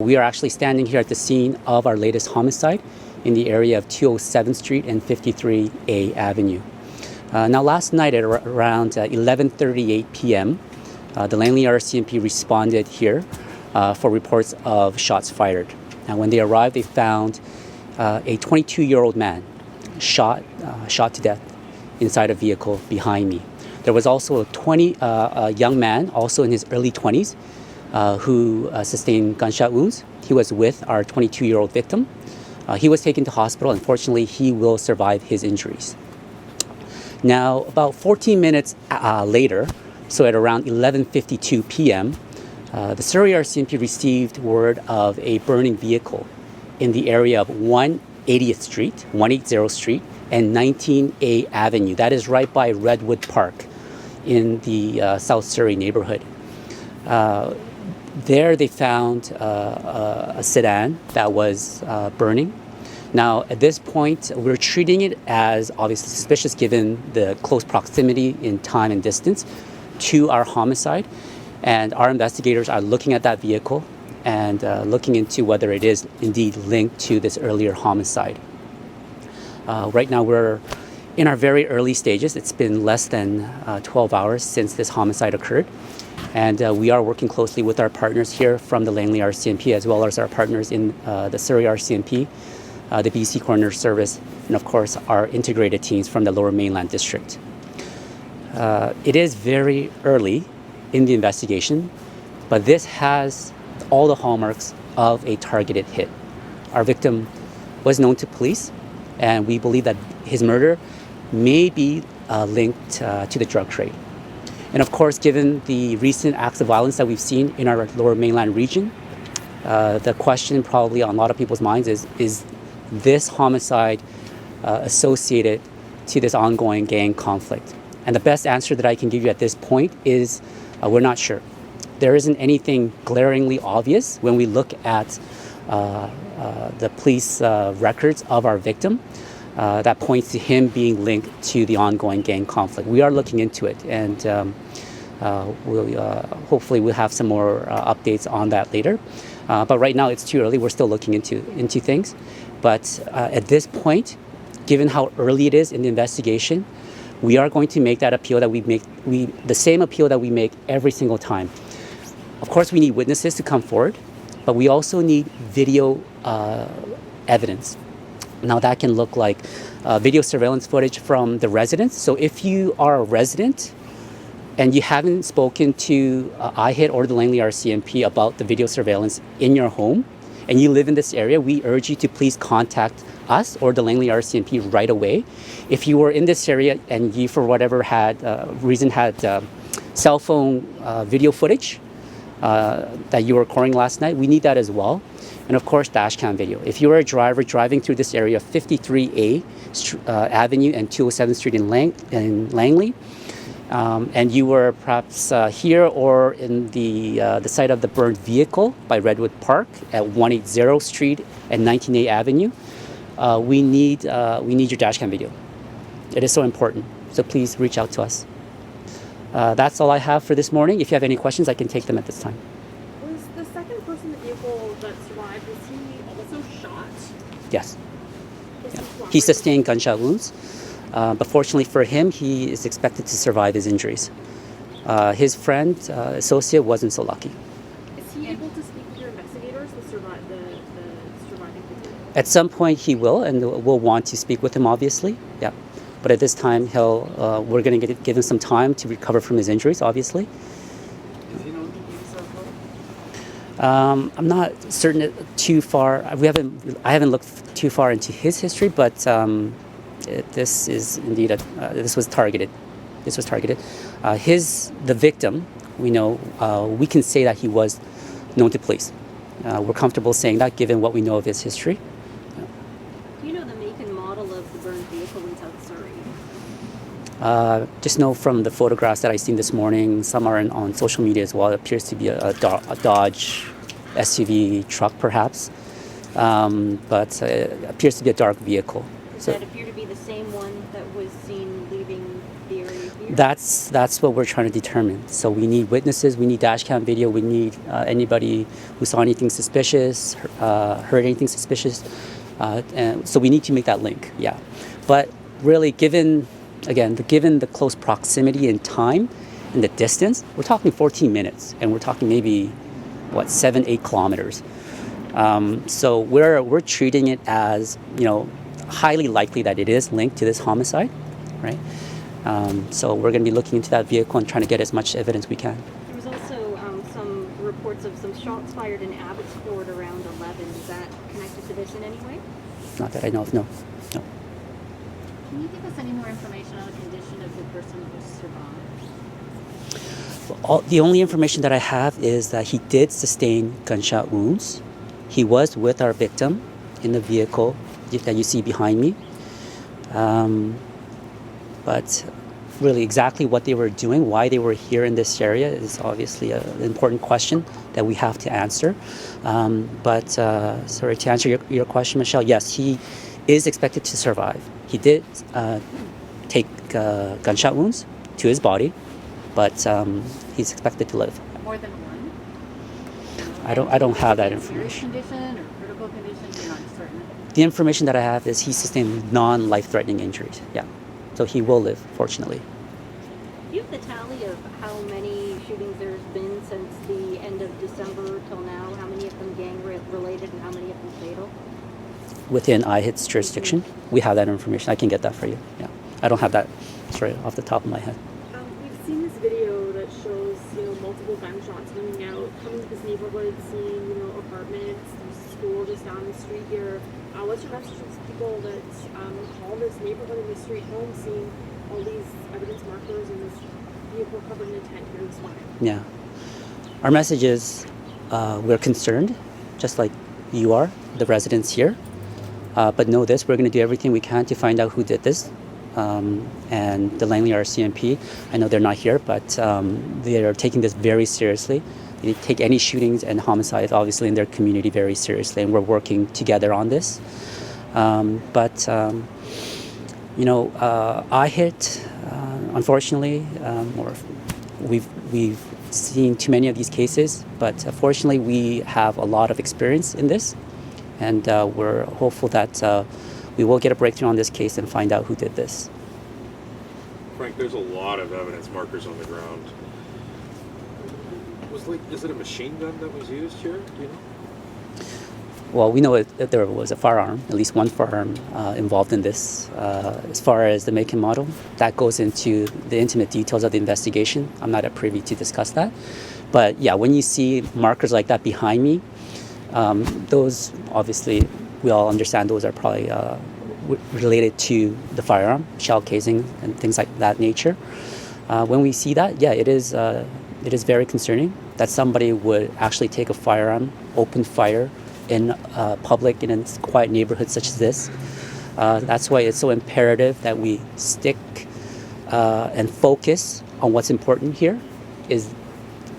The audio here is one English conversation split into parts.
We are actually standing here at the scene of our latest homicide in the area of 207th Street and 53A Avenue. Now, last night at around 11:38 p.m., the Langley RCMP responded here for reports of shots fired. Now, when they arrived, they found a 22-year-old man shot to death inside a vehicle behind me. There was also a young man, also in his early 20s, who sustained gunshot wounds. He was with our 22-year-old victim. He was taken to hospital. Unfortunately, he will survive his injuries. Now, about 14 minutes later, so at around 11:52 p.m., the Surrey RCMP received word of a burning vehicle in the area of 180th Street, 180th Street, and 19A Avenue. That is right by Redwood Park in the South Surrey neighborhood. There they found a sedan that was burning. Now, at this point, we're treating it as obviously suspicious given the close proximity in time and distance to our homicide. And our investigators are looking at that vehicle and looking into whether it is indeed linked to this earlier homicide. Right now, we're in our very early stages. It's been less than 12 hours since this homicide occurred. And we are working closely with our partners here from the Langley RCMP, as well as our partners in the Surrey RCMP, the BC Coroner Service, and of course our integrated teams from the Lower Mainland District. It is very early in the investigation, but this has all the hallmarks of a targeted hit. Our victim was known to police, and we believe that his murder may be linked to the drug trade. And of course, given the recent acts of violence that we've seen in our Lower Mainland region, the question probably on a lot of people's minds is this homicide associated to this ongoing gang conflict? And the best answer that I can give you at this point is we're not sure. There isn't anything glaringly obvious when we look at the police records of our victim that points to him being linked to the ongoing gang conflict. We are looking into it, and hopefully we'll have some more updates on that later. But right now it's too early. We're still looking into things. But at this point, given how early it is in the investigation, we are going to make that appeal that the same appeal that we make every single time. Of course, we need witnesses to come forward, but we also need video evidence. Now, that can look like video surveillance footage from the residents. So if you are a resident and you haven't spoken to IHIT or the Langley RCMP about the video surveillance in your home, and you live in this area, we urge you to please contact us or the Langley RCMP right away. If you were in this area and you, for whatever reason, had cell phone video footage that you were recording last night, we need that as well. And of course, dash cam video. If you were a driver driving through this area, 53A Avenue and 207th Street in Langley, and you were perhaps here or in the site of the burned vehicle by Redwood Park at 180th Street and 19A Avenue, we need your dashcam video. It is so important. So please reach out to us. That's all I have for this morning. If you have any questions, I can take them at this time. Was the second person in the vehicle that survived, was he also shot? Yes. Yeah. He sustained gunshot wounds. But fortunately for him, he is expected to survive his injuries. His friend, associate, wasn't so lucky. Is he able to speak with your investigators, the surviving victim? At some point he will, and we'll want to speak with him, obviously. Yeah. But at this time, we're going to give him some time to recover from his injuries, obviously. Is he known to use alcohol? I'm not certain too far. I haven't looked too far into his history, but this is indeed this was targeted. The victim, we know, we can say that he was known to police. We're comfortable saying that given what we know of his history. Do you know the make and model of the burned vehicle in South Surrey? Just know from the photographs that I seen this morning, some are on social media as well. It appears to be a Dodge SUV truck, perhaps, but it appears to be a dark vehicle. Does that appear to be the same one that was seen leaving the area here? That's what we're trying to determine. So we need witnesses, we need dash cam video, we need anybody who saw anything suspicious, heard anything suspicious, and so we need to make that link. Yeah, but really, given the close proximity in time and the distance, we're talking 14 minutes, and we're talking maybe 7-8 kilometers. So we're treating it as highly likely that it is linked to this homicide, right? So we're going to be looking into that vehicle and trying to get as much evidence we can. There was also some reports of some shots fired in Abbotsford around 11. Is that connected to this in any way? Not that I know of, no. Can you give us any more information on the condition of the person who survived? The only information that I have is that he did sustain gunshot wounds. He was with our victim in the vehicle that you see behind me. But really exactly what they were doing, why they were here in this area is obviously an important question that we have to answer. Sorry, to answer your question, Michelle, yes, he is expected to survive. He did take gunshot wounds to his body, but he's expected to live. More than one? I don't have that Serious information. condition or critical condition? You're not certain. The information that I have is he sustained non-life-threatening injuries. Yeah, so he will live, fortunately. Do you have the tally of how many shootings there's been since the end of December till now? How many of them gang-related and how many of them fatal? Within IHIT's jurisdiction, we have that information. I can get that for you. Yeah, I don't have that straight off the top of my head. We've seen this video that shows, multiple gunshots coming to this neighborhood, seeing, apartments, there's a school just down the street here. What's your message to people that call this neighborhood and the street home, seeing all these evidence markers and this vehicle covered in a tent here this morning? Yeah. Our message is we're concerned, just like you are, the residents here. But know this, we're going to do everything we can to find out who did this. And the Langley RCMP, I know they're not here, but they are taking this very seriously. They take any shootings and homicides, obviously, in their community very seriously, and we're working together on this. IHIT, unfortunately, we've seen too many of these cases, but fortunately, we have a lot of experience in this, and we're hopeful that we will get a breakthrough on this case and find out who did this. Frank, there's a lot of evidence markers on the ground. Is it a machine gun that was used here? Do you know? Well, we know that there was a firearm, at least one firearm involved in this. As far as the make and model, that goes into the intimate details of the investigation. I'm not at privy to discuss that. But yeah, when you see markers like that behind me, those obviously, we all understand those are probably related to the firearm, shell casing, and things like that nature. When we see that, yeah, it is very concerning that somebody would actually take a firearm, open fire in public in a quiet neighborhood such as this. That's why it's so imperative that we stick and focus on what's important here, is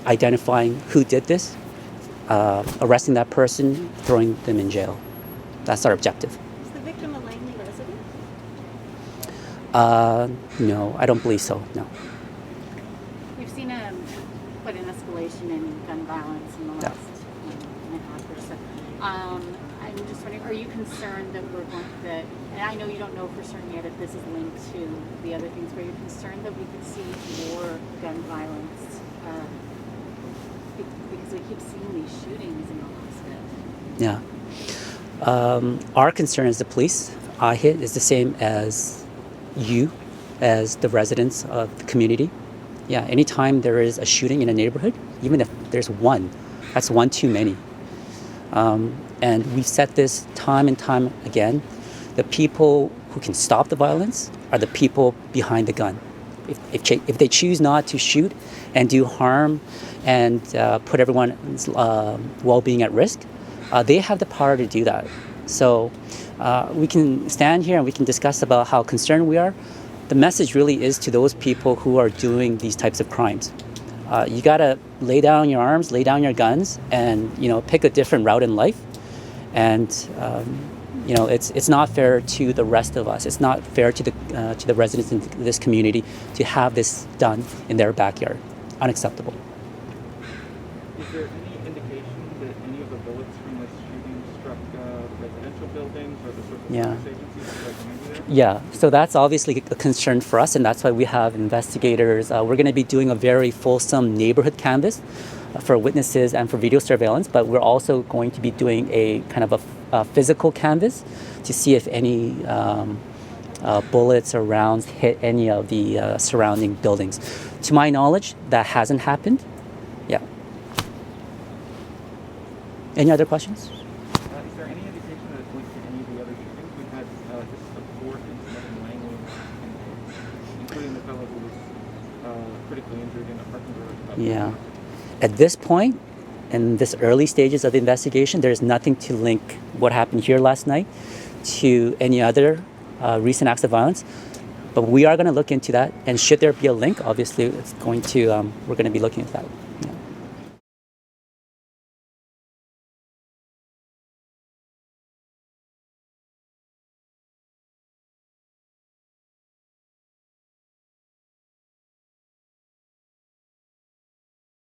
identifying who did this, arresting that person, throwing them in jail. That's our objective. Is the victim a Langley resident? No, I don't believe so, no. We've seen quite an escalation in gun violence in the last and a half or so. I'm just wondering, are you concerned that and I know you don't know for certain yet if this is linked to the other things, but are you concerned that we could see more gun violence because we keep seeing these shootings in the last bit? Yeah. Our concern as the police, IHIT, is the same as you, as the residents of the community. Yeah, anytime there is a shooting in a neighborhood, even if there's one, that's one too many. And we've said this time and time again, the people who can stop the violence are the people behind the gun. If they choose not to shoot and do harm and put everyone's well-being at risk, they have the power to do that. So we can stand here and we can discuss about how concerned we are. The message really is to those people who are doing these types of crimes. You gotta lay down your arms, lay down your guns, and pick a different route in life. And it's not fair to the rest of us. It's not fair to the residents in this community to have this done in their backyard. Unacceptable. Is there any indication that any of the bullets from this shooting struck residential buildings or the social Yeah. service agencies that are community there? Yeah, so that's obviously a concern for us, and that's why we have investigators. We're going to be doing a very fulsome neighborhood canvass for witnesses and for video surveillance, but we're also going to be doing a kind of a physical canvass to see if any bullets or rounds hit any of the surrounding buildings. To my knowledge, that hasn't happened. Yeah. Any other questions? Is there any indication that it's linked to any of the other shootings? We've had this is the fourth incident in Langley, including the fellow who was critically injured in a parking garage. Yeah. At this point, in this early stages of the investigation, there's nothing to link what happened here last night to any other recent acts of violence. But we are going to look into that, and should there be a link, obviously, we're going to be looking at that.